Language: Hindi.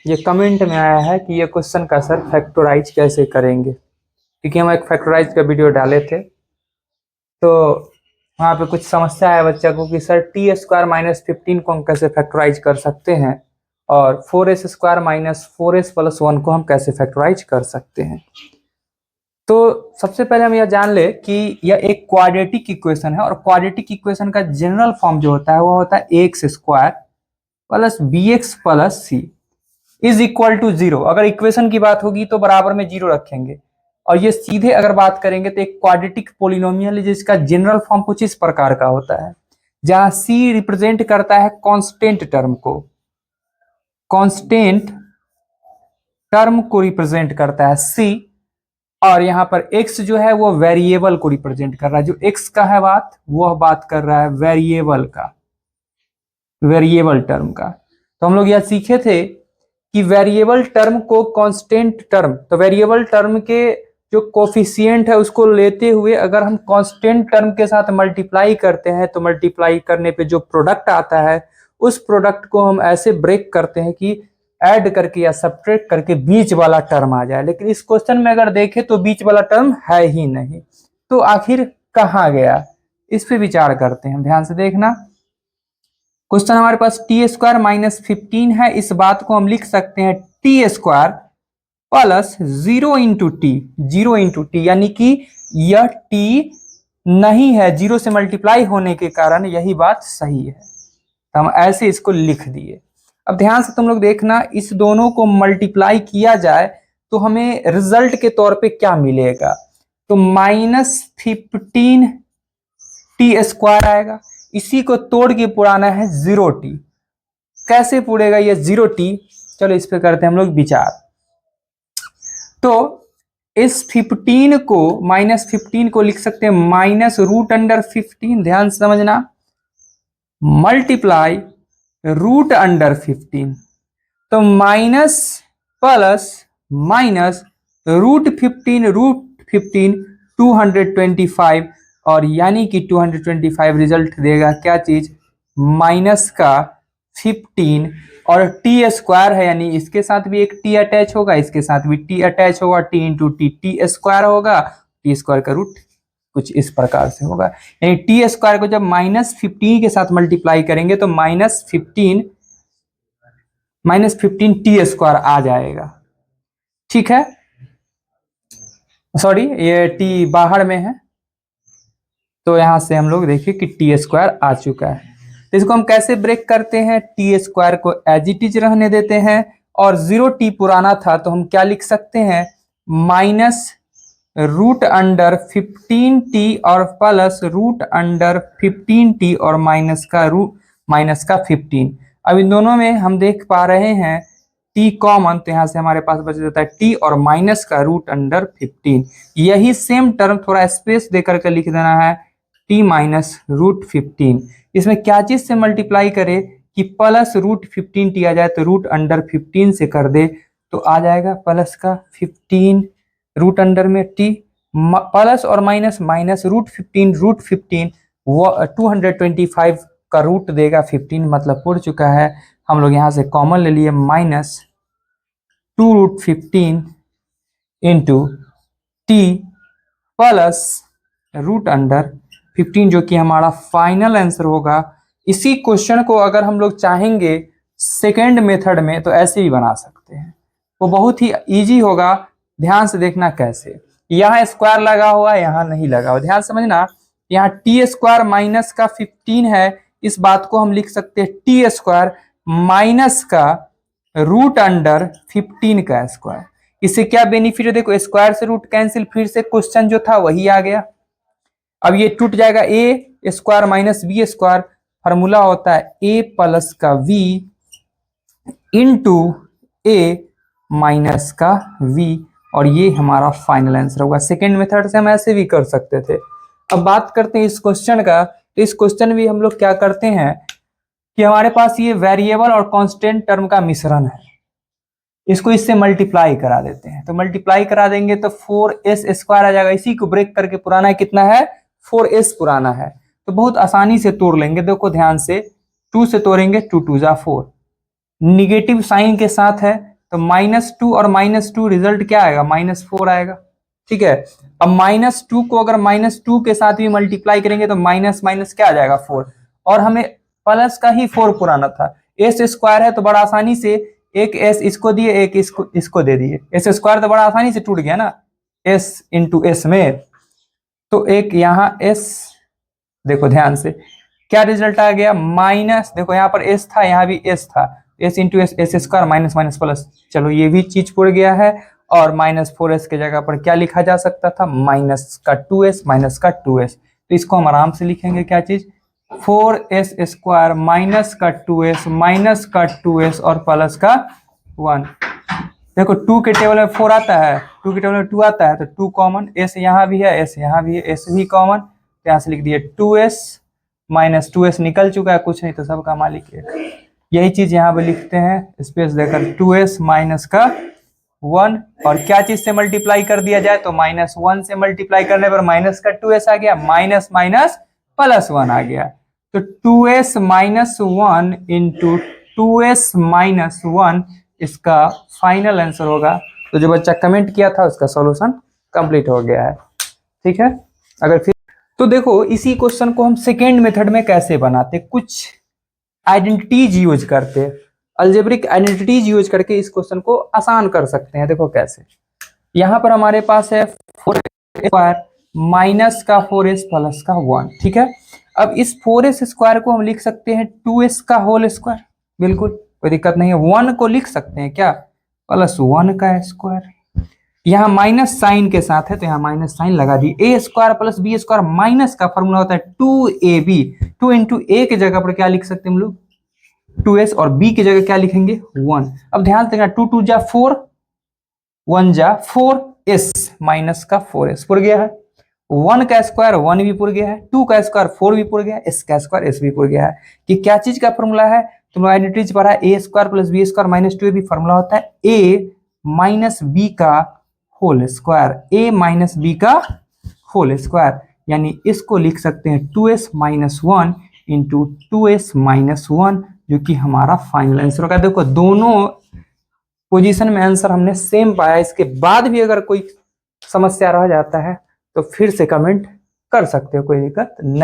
ये कमेंट में आया है कि ये क्वेश्चन का सर फैक्टराइज कैसे करेंगे, क्योंकि हम एक फैक्टराइज का वीडियो डाले थे तो वहाँ पे कुछ समस्या है बच्चा को कि सर टी स्क्वायर माइनस 15 को हम कैसे फैक्टराइज कर सकते हैं और 4s square minus 4s plus 1 को हम कैसे फैक्टराइज कर सकते हैं। तो सबसे पहले हम यह जान ले कि यह एक क्वाड्रेटिक इक्वेशन है और क्वाड्रेटिक इक्वेशन का जनरल फॉर्म जो होता है वो होता है x square plus b x plus c is equal to 0। अगर इक्वेशन की बात होगी तो बराबर में 0 रखेंगे। और ये सीधे अगर बात करेंगे तो एक क्वाड्रेटिक पोलिनोमियल है जिसका जनरल फॉर्म कुछ इस प्रकार का होता है, जहां सी रिप्रेजेंट करता है कांस्टेंट टर्म को, कांस्टेंट टर्म को रिप्रेजेंट करता है सी, और यहाँ पर x जो है वो वेरिएबल को रिप्रेजेंट कर रहा है। जो x का है वह बात कर रहा है वेरिएबल का, वेरिएबल टर्म का। तो हम लोग यह सीखे थे कि वेरिएबल टर्म को कांस्टेंट टर्म, तो वेरिएबल टर्म के जो कोफिशिएंट है उसको लेते हुए अगर हम कांस्टेंट टर्म के साथ मल्टीप्लाई करते हैं तो मल्टीप्लाई करने पे जो प्रोडक्ट आता है उस प्रोडक्ट को हम ऐसे ब्रेक करते हैं कि ऐड करके या सब्ट्रैक्ट करके बीच वाला टर्म आ जाए। लेकिन इस क्वेश्चन में अगर देखें तो बीच वाला टर्म है ही नहीं, तो आखिर कहाँ गया, इस पे विचार करते हैं। ध्यान से देखना, क्वेश्चन हमारे पास टी स्क्वायर माइनस 15 है। इस बात को हम लिख सकते हैं T square plus 0 into T, 0 into T, यानी कि यह टी नहीं है, 0 से मल्टीप्लाई होने के कारण यही बात सही है, तो हम ऐसे इसको लिख दिए। अब ध्यान से तुम लोग देखना, इस दोनों को मल्टीप्लाई किया जाए तो हमें रिजल्ट के तौर पे क्या मिलेगा, तो माइनस 15 टी स्क्वायर आएगा। इसी को तोड़ के पुराना है 0 टी। कैसे पूरेगा ये 0 टी, चलो इस पे करते हैं हम लोग विचार। तो इस 15 को, माइनस 15 को लिख सकते हैं माइनस रूट अंडर 15, ध्यान से समझना, मल्टीप्लाई रूट अंडर 15, तो माइनस प्लस माइनस रूट 15 225, और यानी कि 225 रिजल्ट देगा क्या चीज, माइनस का 15, और टी स्क्वायर है यानी इसके साथ भी एक टी अटैच होगा, इसके साथ भी टी अटैच होगा, T into T, T square होगा, टी स्क्वायर का रूट कुछ इस प्रकार से होगा। यानी टी स्क्वायर को जब माइनस 15 के साथ मल्टीप्लाई करेंगे तो माइनस 15 टी स्क्वायर आ जाएगा। ठीक है, सॉरी ये टी बाहर में है, तो यहां से हम लोग देखिए कि टी स्क्वायर आ चुका है। तो इसको हम कैसे ब्रेक करते हैं, टी स्क्वायर को एज इट इज रहने देते हैं, और 0 टी पुराना था तो हम क्या लिख सकते हैं, माइनस रूट अंडर 15 टी और प्लस रूट अंडर 15 टी और माइनस का 15। अब इन दोनों में हम देख पा रहे हैं टी कॉमन, तो यहाँ से हमारे पास बच जाता है टी और माइनस का रूट अंडर 15। यही सेम टर्म थोड़ा स्पेस देकर के लिख देना है टी माइनस रूट 15। इसमें क्या चीज से मल्टीप्लाई करे कि प्लस रूट 15 टी आ जाए, तो रूट अंडर 15 से कर दे तो आ जाएगा प्लस का 15 रूट अंडर में टी, प्लस और माइनस, माइनस रूट 15 वो 225 का रूट देगा 15, मतलब पूर चुका है। हम लोग यहाँ से कॉमन ले लिए, minus 2 root 15 into t plus root under 15, जो कि हमारा फाइनल आंसर होगा। इसी क्वेश्चन को अगर हम लोग चाहेंगे सेकेंड मेथड में तो ऐसे भी बना सकते हैं, वो बहुत ही इजी होगा। ध्यान से देखना कैसे, यहाँ स्क्वायर लगा हुआ है, यहाँ नहीं लगा हुआ, ध्यान समझना। यहाँ टी स्क्वायर माइनस का 15 है, इस बात को हम लिख सकते हैं टी स्क्वायर माइनस का रूट अंडर 15 का स्क्वायर। इससे क्या बेनिफिट है, देखो स्क्वायर से रूट कैंसिल, फिर से क्वेश्चन जो था वही आ गया। अब ये टूट जाएगा, A square minus B square, formula होता है ए प्लस का वी इंटू ए माइनस का वी, और ये हमारा फाइनल आंसर होगा। सेकेंड मेथड से हम ऐसे भी कर सकते थे। अब बात करते हैं इस क्वेश्चन का, तो इस क्वेश्चन भी हम लोग क्या करते हैं कि हमारे पास ये वेरिएबल और कांस्टेंट टर्म का मिश्रण है, इसको इससे मल्टीप्लाई करा देते हैं। तो मल्टीप्लाई करा देंगे तो 4s स्क्वायर आ जाएगा। इसी को ब्रेक करके पुराना कितना है, 4s पुराना है, तो बहुत आसानी से तोड़ लेंगे। देखो ध्यान से, 2 से तोड़ेंगे 2 2 जा 4, निगेटिव साइन के साथ है तो -2 और -2 रिजल्ट क्या आएगा, -4 आएगा। ठीक है, अब -2 को अगर -2 के साथ भी मल्टीप्लाई करेंगे तो माइनस माइनस क्या आ जाएगा 4, और हमें प्लस का ही 4 पुराना था। एस स्क्वायर है तो बड़ा आसानी से एक एस इसको दिए, एक इसको दे दिए, एस स्क्वायर तो बड़ा आसानी से टूट गया ना एस इंटू एस में। तो एक यहाँ एस, देखो ध्यान से क्या रिजल्ट आ गया, माइनस, देखो यहाँ पर एस था, यहाँ भी एस था, S into S, S square minus minus plus, चलो ये भी चीज पुर गया है। और -4s के जगह पर क्या लिखा जा सकता था, माइनस का 2s, माइनस का 2s, तो इसको हम आराम से लिखेंगे क्या चीज, 4s स्क्वायर माइनस का 2s, माइनस का 2s और प्लस का 1। देखो 2 के टेबल में 4 आता है, 2 के टेबल में 2 आता है, तो 2 कॉमन, s यहाँ भी है, s यहाँ भी है, s भी कॉमन, तो यहाँ से लिख दिए 2s, माइनस 2s निकल चुका है, कुछ नहीं तो सबका मालिक एक। यही चीज यहाँ पे लिखते हैं स्पेस देकर, 2s माइनस का 1, और क्या चीज से मल्टीप्लाई कर दिया जाए, तो -1 से मल्टीप्लाई करने पर माइनस का 2s आ गया, माइनस माइनस प्लस 1 आ गया, तो 2s minus 1 into 2s minus 1 इसका फाइनल आंसर होगा। तो जो बच्चा कमेंट किया था उसका सॉल्यूशन कंप्लीट हो गया है। ठीक है, अगर फिर तो देखो इसी क्वेश्चन को हम सेकेंड मेथड में कैसे बनाते, कुछ आइडेंटिटीज यूज करते, अलजेब्रिक आइडेंटिटीज यूज करके इस क्वेश्चन को आसान कर सकते हैं। देखो कैसे, यहाँ पर हमारे पास है 4 स्क्वायर माइनस का 4s प्लस का 1। ठीक है, अब इस 4s स्क्वायर को हम लिख सकते हैं 2s का होल स्क्वायर, बिल्कुल कोई दिक्कत नहीं है। 1 को लिख सकते हैं क्या, +1 का स्क्वायर, यहाँ माइनस साइन के साथ है तो यहाँ माइनस साइन लगा दी। A square plus B square, minus का फॉर्मूला होता है 2ab, 2 इंटू ए के जगह पर क्या लिख सकते हैं हम लोग 2s, और b की जगह क्या लिखेंगे 1। अब ध्यान देना 2 2 जा 4, 1 जा 4s माइनस का 4s पुर गया है, 1 का स्क्वायर 1 भी पुर गया है, 2 का स्क्वायर 4 भी पुर गया है, s का स्क्वायर s भी पुर गया है। कि क्या चीज का फॉर्मूला है, तुम लोग आइडेंटिटीज पढ़ा है, A square plus B square minus 2ab formula होता है a माइनस बी का whole square, a minus B का होल स्क्वायर, यानी इसको लिख सकते हैं 2s minus 1 into 2s minus 1, जो कि हमारा फाइनल आंसर होगा। देखो दोनों पोजीशन में आंसर हमने सेम पाया, इसके बाद भी अगर कोई समस्या रह जाता है तो फिर से कमेंट कर सकते हो, कोई दिक्कत नहीं।